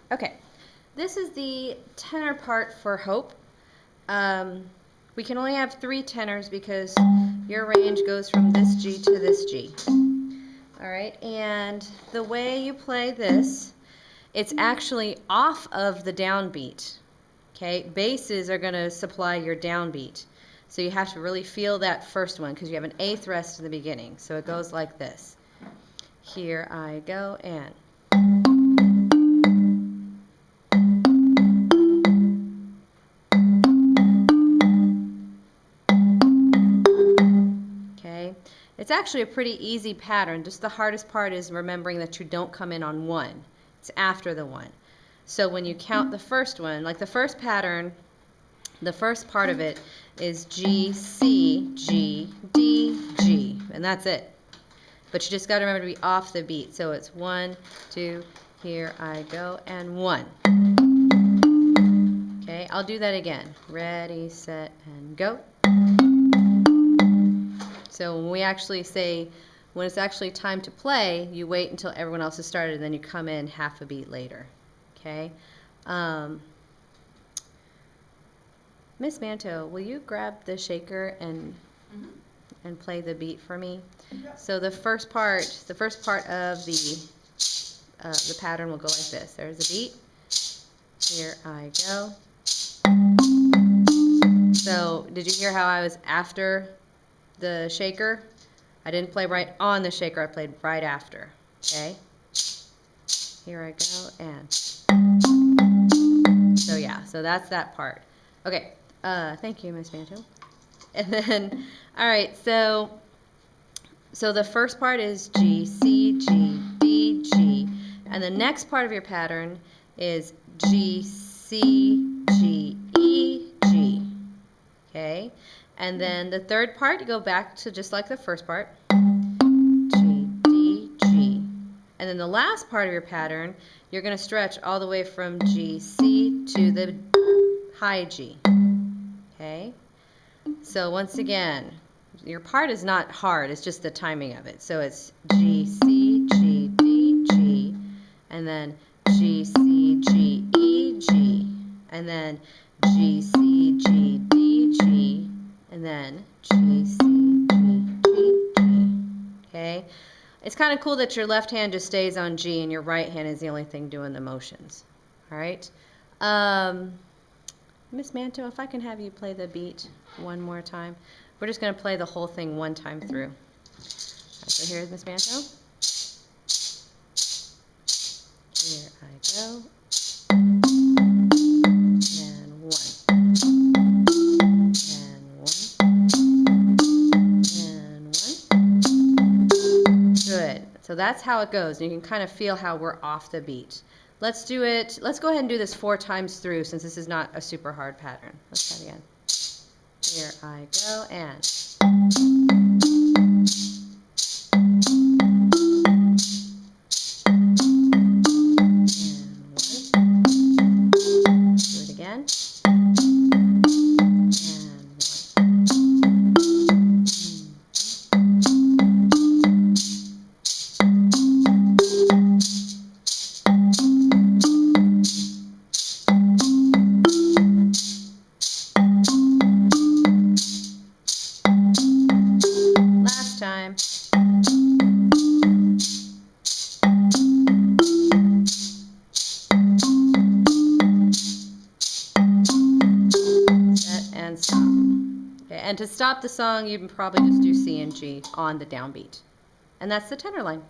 Okay, this is the tenor part for Hope. We can only have 3 tenors because your range goes from this G to this G. All right, and the way you play this, it's actually off of the downbeat. Okay, basses are going to supply your downbeat. So you have to really feel that first one because you have an 8th rest in the beginning. So it goes like this. Here I go and. Okay, it's actually a pretty easy pattern. Just the hardest part is remembering that you don't come in on 1. It's after the 1. So when you count the first one, like the first pattern, the first part of it is G, C, G, D, G, and that's it. But you just got to remember to be off the beat. So it's 1, 2, here I go, and 1. Okay, I'll do that again. Ready, set, and go. So when we actually say, when it's actually time to play, you wait until everyone else has started, and then you come in half a beat later. Okay? Miss Manto, will you grab the shaker and play the beat for me? So the first part of the pattern will go like this. There's a beat. Here I go. So did you hear how I was after the shaker? I didn't play right on the shaker. I played right after. Okay. Here I go and. So yeah. So that's that part. Okay. Thank you, Miss Manto. And then, all right. So the first part is G, C, G, D, G, and the next part of your pattern is G, C, G, E, G. Okay. And then the third part, you go back to just like the first part, G, D, G. And then the last part of your pattern, you're going to stretch all the way from G, C to the high G. Okay? So once again, your part is not hard, it's just the timing of it. So it's G, C, G, D, G, and then G, C, G, E, G, and then G, C, G, D, G, and then G, C, G, G, G. Okay? It's kind of cool that your left hand just stays on G and your right hand is the only thing doing the motions. All right? Miss Manto, if I can have you play the beat one more time. We're just going to play the whole thing one time through. Right, so here's Miss Manto. Here I go. And 1. And 1. And 1. Good. So that's how it goes. And you can kind of feel how we're off the beat. Let's do it. Let's go ahead and do this 4 times through since this is not a super hard pattern. Let's try it again. Here I go and. Do it again. Time. Set and stop. Okay, and to stop the song, you can probably just do C and G on the downbeat. And that's the tenor line.